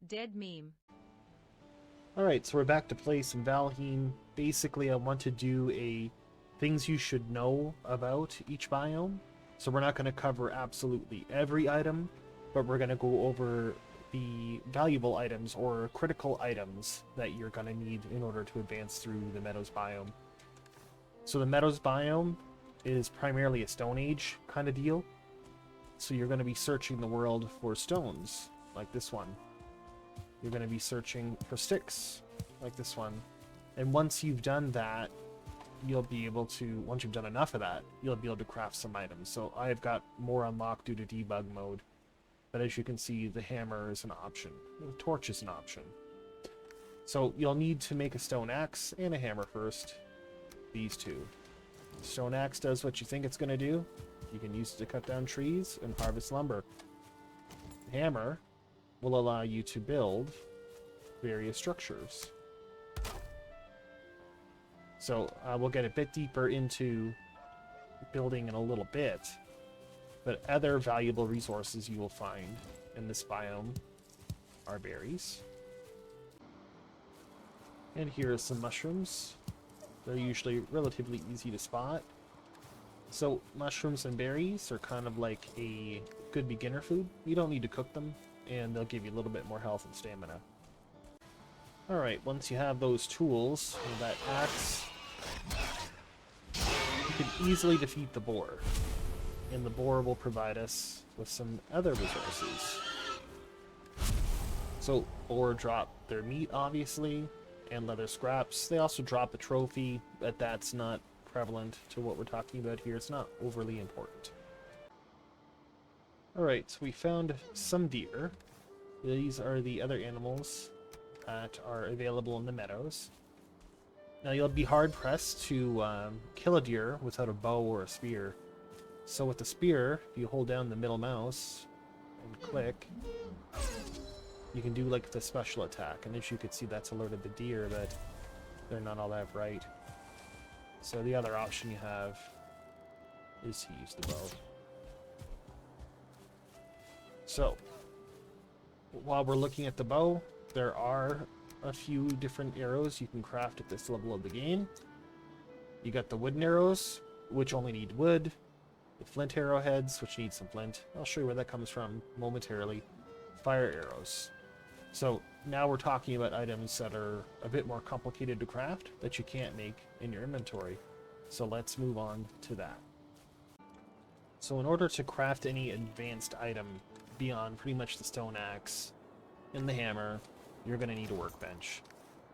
Dead meme. Alright, so we're back to play some Valheim. Basically, I want to do a things you should know about each biome. So we're not going to cover absolutely every item, but we're going to go over the valuable items or critical items that you're going to need in order to advance through the Meadows Biome. So the Meadows Biome is primarily a Stone Age kind of deal. So you're going to be searching the world for stones, like this one. You're going to be searching for sticks, like this one. And once you've done that, you'll be able to, once you've done enough of that, you'll be able to craft some items. So I've got more unlocked due to debug mode. But as you can see, the hammer is an option. The torch is an option. So you'll need to make a stone axe and a hammer first. These two. Stone axe does what you think it's going to do. You can use it to cut down trees and harvest lumber. The hammer will allow you to build various structures. So we'll get a bit deeper into building in a little bit, but other valuable resources you will find in this biome are berries. And here are some mushrooms. They're usually relatively easy to spot. So mushrooms and berries are kind of like a good beginner food. You don't need to cook them, and they'll give you a little bit more health and stamina. Alright, once you have those tools, with that axe, you can easily defeat the boar. And the boar will provide us with some other resources. So, boar drop their meat, obviously, and leather scraps. They also drop a trophy, but that's not prevalent to what we're talking about here. It's not overly important. Alright, so we found some deer. These are the other animals that are available in the meadows. Now you'll be hard-pressed to kill a deer without a bow or a spear. So with the spear, if you hold down the middle mouse and click, you can do like the special attack. And as you can see, that's alerted the deer that they're not all that bright. So the other option you have is to use the bow. So, while we're looking at the bow, there are a few different arrows you can craft at this level of the game. You got the wooden arrows, which only need wood. The flint arrowheads, which need some flint. I'll show you where that comes from momentarily. Fire arrows. So now we're talking about items that are a bit more complicated to craft that you can't make in your inventory. So let's move on to that. So in order to craft any advanced item beyond pretty much the stone axe and the hammer, you're going to need a workbench.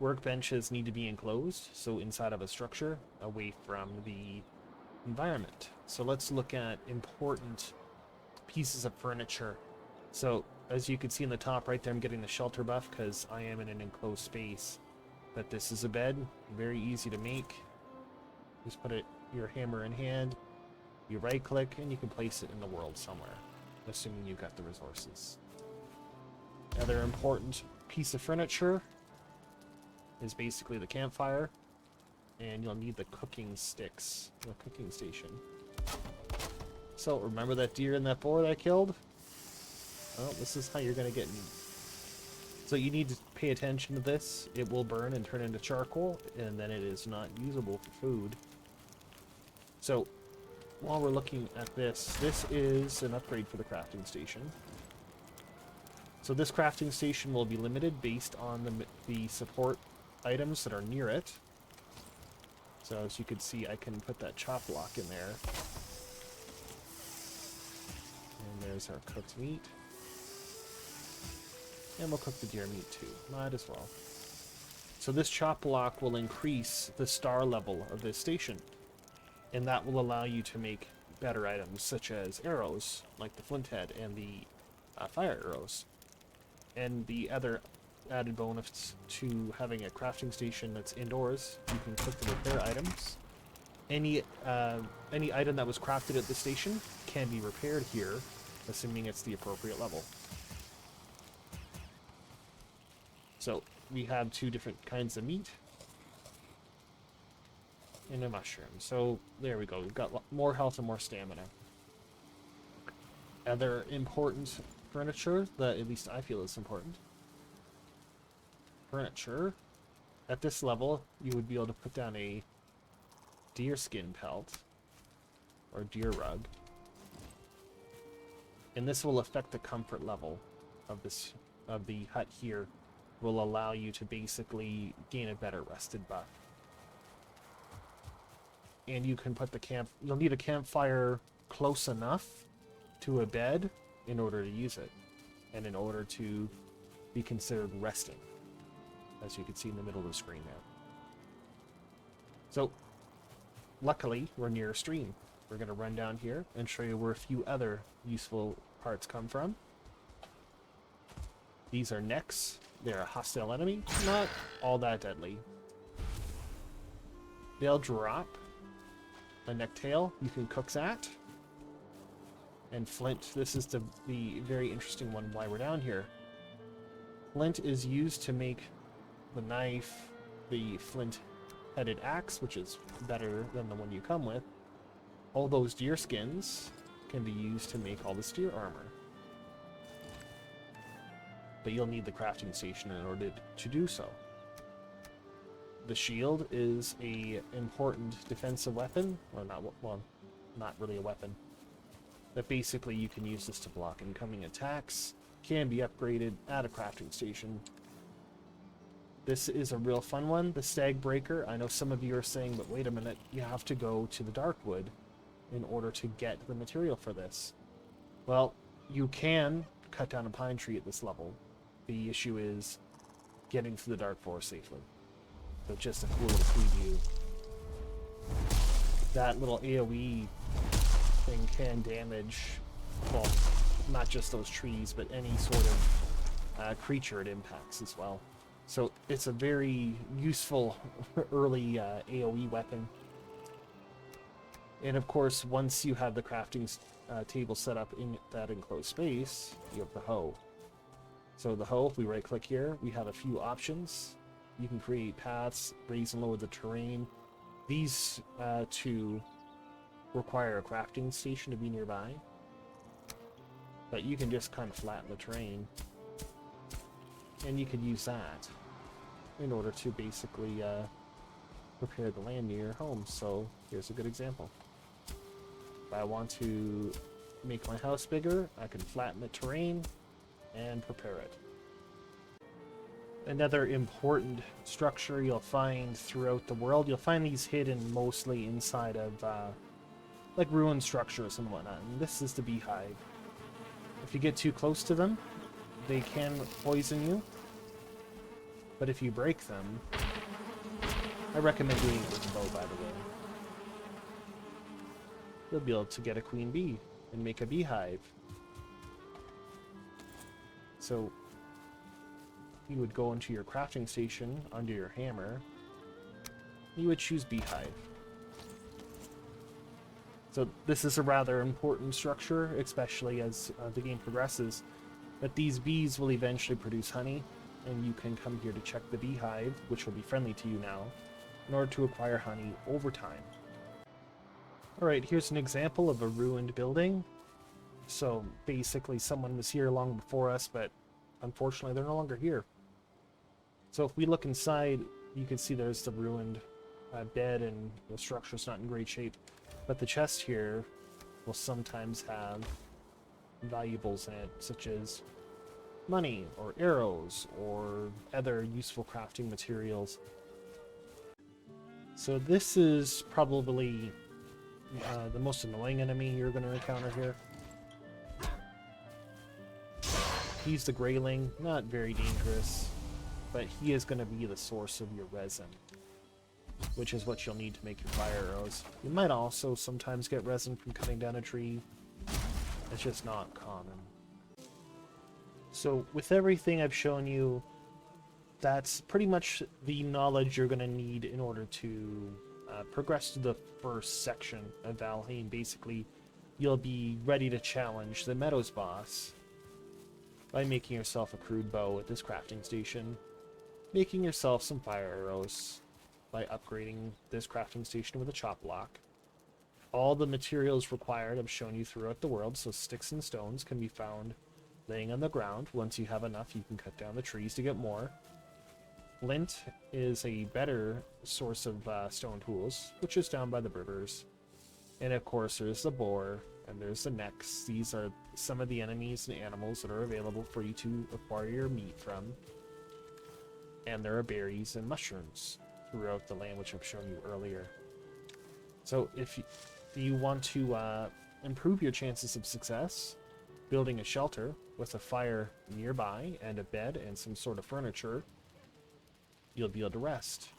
Workbenches need to be enclosed, so inside of a structure, away from the environment. So let's look at important pieces of furniture. So as you can see in the top right there, I'm getting the shelter buff because I am in an enclosed space. But this is a bed, very easy to make. Just put your hammer in hand, you right click, and you can place it in the world somewhere, assuming you've got the resources. Another important piece of furniture is basically the campfire, and you'll need the cooking sticks, the cooking station. So remember that deer and that boar that I killed? Well, this is how you're going to get meat. So you need to pay attention to this. It will burn and turn into charcoal, and then it is not usable for food. So while we're looking at this, this is an upgrade for the crafting station. So this crafting station will be limited based on the support items that are near it. So as you can see, I can put that chop block in there. And there's our cooked meat. And we'll cook the deer meat too. Might as well. So this chop block will increase the star level of this station. And that will allow you to make better items, such as arrows, like the flint head and the fire arrows. And the other added bonus to having a crafting station that's indoors, you can cook the repair items. Any item that was crafted at the station can be repaired here, assuming it's the appropriate level. So we have two different kinds of meat and a mushroom. So there we go. We've got more health and more stamina. Other important furniture that at least I feel is important furniture. At this level, you would be able to put down a deer skin pelt or deer rug. And this will affect the comfort level of the hut here. Will allow you to basically gain a better rested buff. And you can put the you'll need a campfire close enough to a bed in order to use it, and in order to be considered resting, as you can see in the middle of the screen now. So, luckily, we're near a stream. We're going to run down here and show you where a few other useful parts come from. These are necks. They're a hostile enemy, not all that deadly. They'll drop a necktail you can cook that. And flint, this is the very interesting one why we're down here. Flint is used to make the knife, the flint-headed axe, which is better than the one you come with. All those deer skins can be used to make all this deer armor. But you'll need the crafting station in order to do so. The shield is a important defensive weapon, or not really a weapon. But basically you can use this to block incoming attacks. Can be upgraded at a crafting station. This is a real fun one, the Stag Breaker. I know some of you are saying, but wait a minute, you have to go to the Darkwood in order to get the material for this. Well, you can cut down a pine tree at this level. The issue is getting to the Dark Forest safely. So just a cool little preview. That little AoE thing can damage, well, not just those trees, but any sort of creature it impacts as well. So it's a very useful early AoE weapon. And of course, once you have the crafting table set up in that enclosed space, you have the hoe. So the hoe, if we right click here, we have a few options. You can create paths, raise and lower the terrain. These two require a crafting station to be nearby. But you can just kind of flatten the terrain. And you could use that in order to basically prepare the land near your home. So here's a good example. If I want to make my house bigger, I can flatten the terrain and prepare it. Another important structure you'll find throughout the world, you'll find these hidden mostly inside of like ruined structures and whatnot, and this is the beehive. If you get too close to them, they can poison you, but if you break them, I recommend doing it with a bow, by the way. You'll be able to get a queen bee and make a beehive. So you would go into your crafting station under your hammer. You would choose beehive. So this is a rather important structure, especially as the game progresses. But these bees will eventually produce honey, and you can come here to check the beehive, which will be friendly to you now, in order to acquire honey over time. Alright, here's an example of a ruined building. So basically someone was here long before us, but unfortunately they're no longer here. So if we look inside, you can see there's the ruined bed, and the structure's not in great shape. But the chest here will sometimes have valuables in it, such as money, or arrows, or other useful crafting materials. So this is probably the most annoying enemy you're going to encounter here. He's the Greyling, not very dangerous, but he is going to be the source of your resin, which is what you'll need to make your fire arrows. You might also sometimes get resin from cutting down a tree. It's just not common. So with everything I've shown you, that's pretty much the knowledge you're going to need in order to progress to the first section of Valheim. Basically, you'll be ready to challenge the Meadows boss by making yourself a crude bow at this crafting station, making yourself some fire arrows by upgrading this crafting station with a chop block. All the materials required I've shown you throughout the world, so sticks and stones can be found laying on the ground. Once you have enough, you can cut down the trees to get more. Flint is a better source of stone tools, which is down by the rivers. And of course, there's the boar, and there's the necks. These are some of the enemies and animals that are available for you to acquire your meat from. And there are berries and mushrooms throughout the land, which I've shown you earlier. So if you want to improve your chances of success, building a shelter with a fire nearby and a bed and some sort of furniture, you'll be able to rest.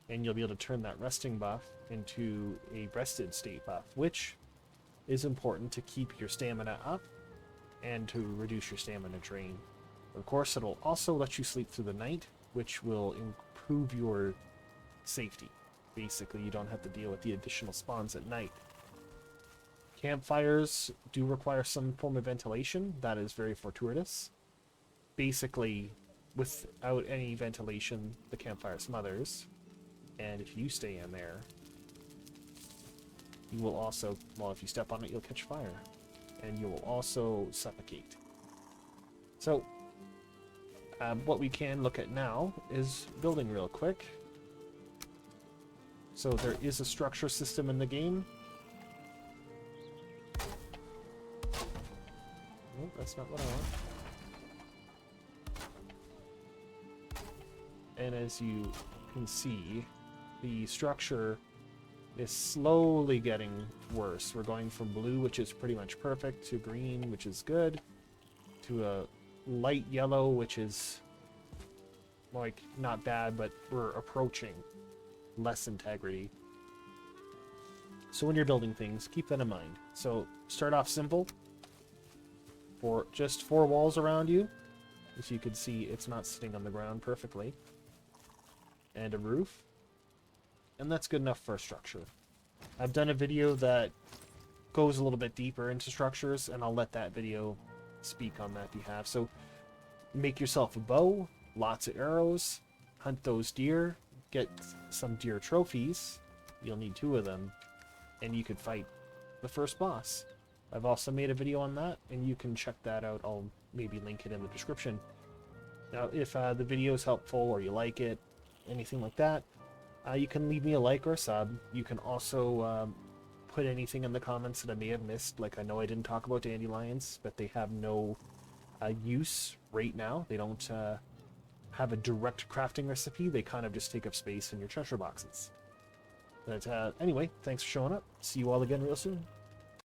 And you'll be able to turn that resting buff into a rested state buff, which is important to keep your stamina up and to reduce your stamina drain. Of course, it'll also let you sleep through the night, which will improve your safety. Basically, you don't have to deal with the additional spawns at night. Campfires do require some form of ventilation. That is very fortuitous. Basically, without any ventilation, the campfire smothers. And if you stay in there, you will also, well, if you step on it, you'll catch fire. And you will also suffocate. So, what we can look at now is building real quick. So there is a structure system in the game. Nope, that's not what I want. And as you can see, the structure is slowly getting worse. We're going from blue, which is pretty much perfect, to green, which is good, to a light yellow, which is like not bad, but we're approaching less integrity. So when you're building things, keep that in mind. So start off simple, for just 4 walls around you. As you can see, it's not sitting on the ground perfectly, and a roof, and that's good enough for a structure. I've done a video that goes a little bit deeper into structures, and I'll let that video speak on that behalf. So make yourself a bow, lots of arrows, hunt those deer, get some deer trophies. You'll need 2 of them, and you could fight the first boss. I've also made a video on that, and you can check that out. I'll maybe link it in the description. Now, if the video is helpful or you like it, anything like that, you can leave me a like or a sub. You can also put anything in the comments that I may have missed. Like, I know I didn't talk about dandelions, but they have no use right now. They don't have a direct crafting recipe. They kind of just take up space in your treasure boxes. But anyway, thanks for showing up. See you all again real soon.